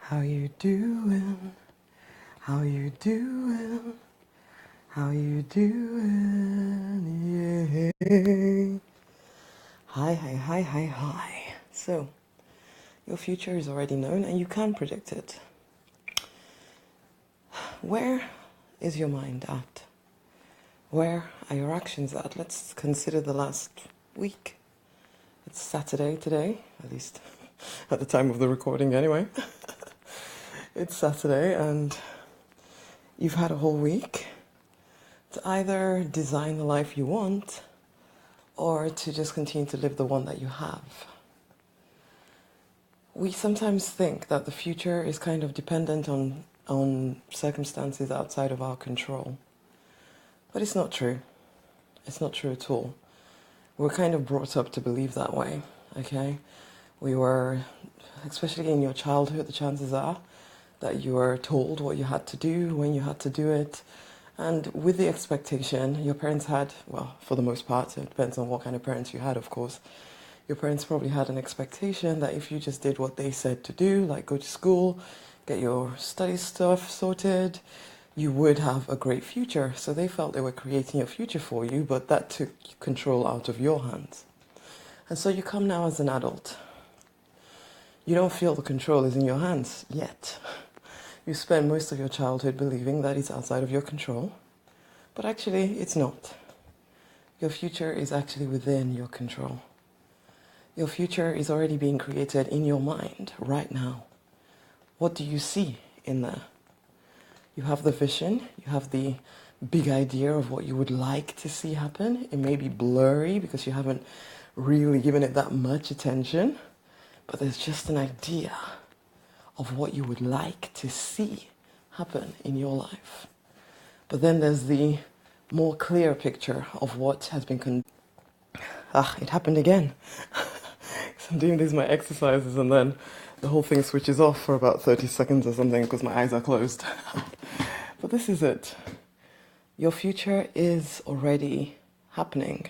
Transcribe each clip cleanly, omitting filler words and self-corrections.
How you doing? How you doing? How you doing? Yeah. Hi, hi, hi, hi, hi. So, your future is already known and you can predict it. Where is your mind at? Where are your actions at? Let's consider the last week. It's Saturday today, at least at the time of the recording anyway. It's Saturday and you've had a whole week to either design the life you want or to just continue to live the one that you have. We sometimes think that the future is kind of dependent on circumstances outside of our control. But it's not true. It's not true at all. We're kind of brought up to believe that way, okay? We were, especially in your childhood, the chances are that you were told what you had to do, when you had to do it. And with the expectation, your parents had, well, for the most part, it depends on what kind of parents you had, of course. Your parents probably had an expectation that if you just did what they said to do, like go to school, get your study stuff sorted, you would have a great future. So they felt they were creating a future for you, but that took control out of your hands. And so you come now as an adult. You don't feel the control is in your hands yet. You spend most of your childhood believing that it's outside of your control, but actually it's not. Your future is actually within your control. Your future is already being created in your mind right now. What do you see in there? You have the vision, you have the big idea of what you would like to see happen. It may be blurry because you haven't really given it that much attention, but there's just an idea of what you would like to see happen in your life. But then there's the more clear picture of what has been it happened again. So I'm doing these my exercises and then the whole thing switches off for about 30 seconds or something because my eyes are closed. But this is it. Your future is already happening.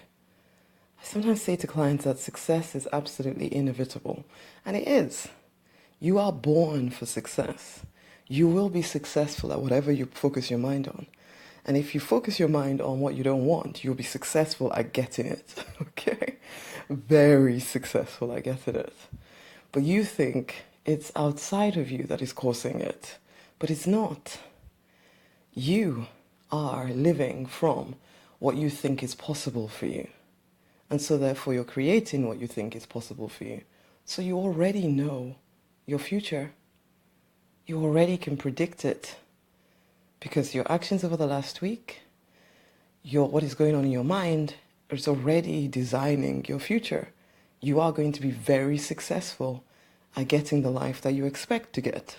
I sometimes say to clients that success is absolutely inevitable, and it is. You are born for success. You will be successful at whatever you focus your mind on. And if you focus your mind on what you don't want, you'll be successful at getting it. Okay? Very successful at getting it. But you think it's outside of you that is causing it. But it's not. You are living from what you think is possible for you. And so therefore you're creating what you think is possible for you. So you already know your future. You already can predict it because your actions over the last week, what is going on in your mind is already designing your future. You are going to be very successful at getting the life that you expect to get,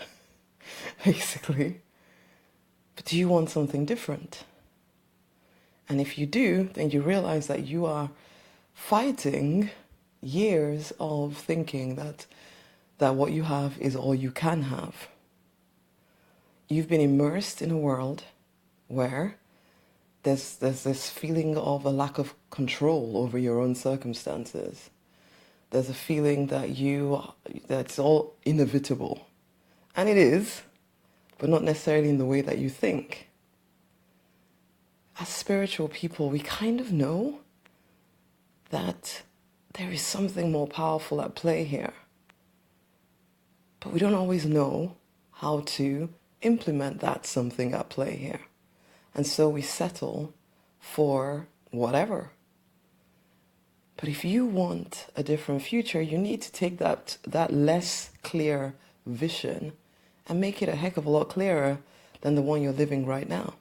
basically. But do you want something different? And if you do, then you realize that you are fighting years of thinking that what you have is all you can have. You've been immersed in a world where there's this feeling of a lack of control over your own circumstances. There's a feeling that that's all inevitable. And it is, but not necessarily in the way that you think. As spiritual people, we kind of know that there is something more powerful at play here. But we don't always know how to implement that something at play here. And so we settle for whatever. But if you want a different future, you need to take that less clear vision and make it a heck of a lot clearer than the one you're living right now.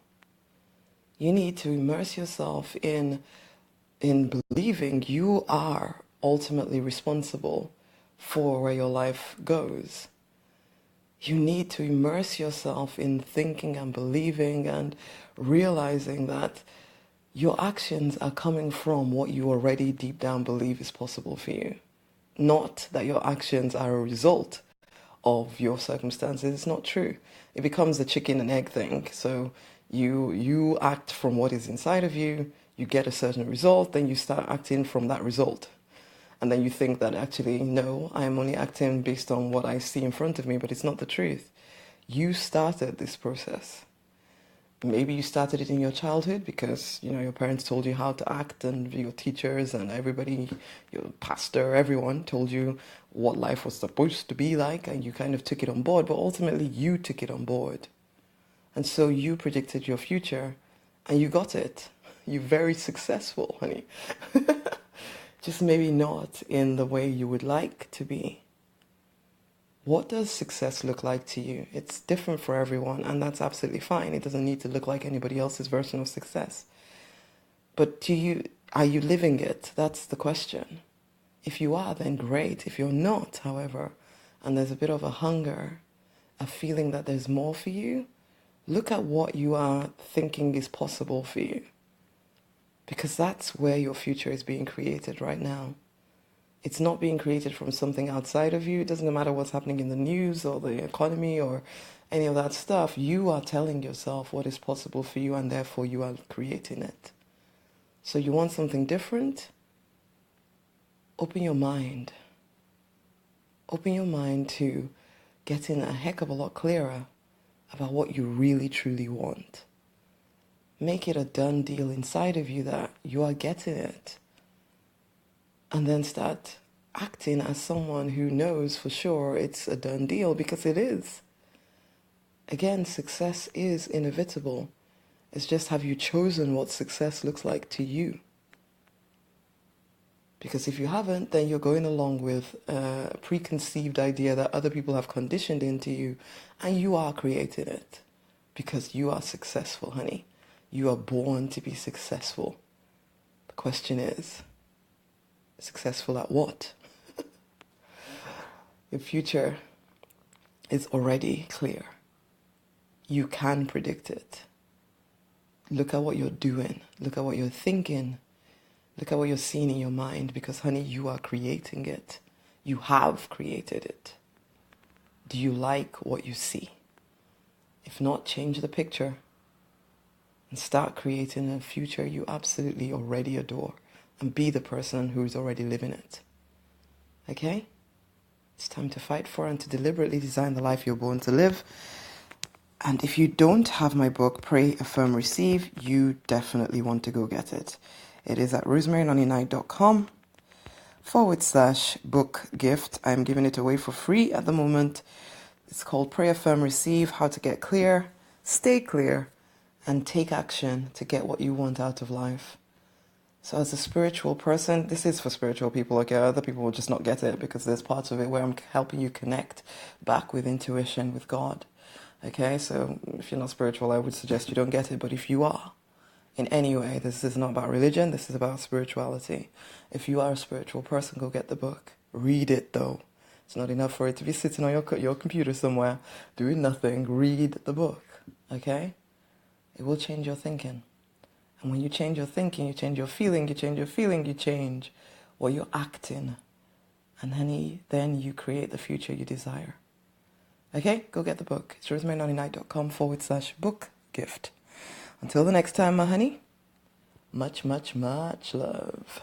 You need to immerse yourself in believing you are ultimately responsible for where your life goes. You need to immerse yourself in thinking and believing and realizing that your actions are coming from what you already deep down believe is possible for you. Not that your actions are a result of your circumstances. It's not true. It becomes a chicken and egg thing. So you act from what is inside of you, you get a certain result, then you start acting from that result. And then you think that actually, no, I am only acting based on what I see in front of me, but it's not the truth. You started this process. Maybe you started it in your childhood because, your parents told you how to act, and your teachers and everybody, your pastor, everyone told you what life was supposed to be like, and you kind of took it on board, but ultimately you took it on board. And so you predicted your future, and you got it. You're very successful, honey. Just maybe not in the way you would like to be. What does success look like to you? It's different for everyone, and that's absolutely fine. It doesn't need to look like anybody else's version of success. But are you living it? That's the question. If you are, then great. If you're not, however, and there's a bit of a hunger, a feeling that there's more for you, look at what you are thinking is possible for you. Because that's where your future is being created right now. It's not being created from something outside of you. It doesn't matter what's happening in the news or the economy or any of that stuff. You are telling yourself what is possible for you, and therefore you are creating it. So you want something different? Open your mind. Open your mind to getting a heck of a lot clearer about what you really truly want. Make it a done deal inside of you that you are getting it. And then start acting as someone who knows for sure it's a done deal, because it is. Again, success is inevitable. It's just, have you chosen what success looks like to you? Because if you haven't, then you're going along with a preconceived idea that other people have conditioned into you, and you are creating it. Because you are successful, honey. You are born to be successful. The question is, successful at what? Your future is already clear. You can predict it. Look at what you're doing. Look at what you're thinking. Look at what you're seeing in your mind, because, honey, you are creating it. You have created it. Do you like what you see? If not, change the picture and start creating a future you absolutely already adore, and be the person who is already living it. Okay? It's time to fight for and to deliberately design the life you're born to live. And if you don't have my book, Pray, Affirm, Receive, you definitely want to go get it. It is at rosemarynonnynight.com/book gift. I'm giving it away for free at the moment. It's called Pray, Affirm, Receive, How to Get Clear, Stay Clear, and Take Action to Get What You Want Out of Life. So as a spiritual person, this is for spiritual people, okay? Other people will just not get it, because there's parts of it where I'm helping you connect back with intuition, with God, okay? So if you're not spiritual, I would suggest you don't get it. But if you are, in any way, this is not about religion, this is about spirituality. If you are a spiritual person, go get the book. Read it, though. It's not enough for it to be sitting on your computer somewhere doing nothing. Read the book, okay? It will change your thinking. And when you change your thinking, you change your feeling, you change your feeling, you change what you're acting. And honey, then you create the future you desire. Okay, go get the book. It's rosemarynonnynight.com/book gift. Until the next time, my honey, much, much, much love.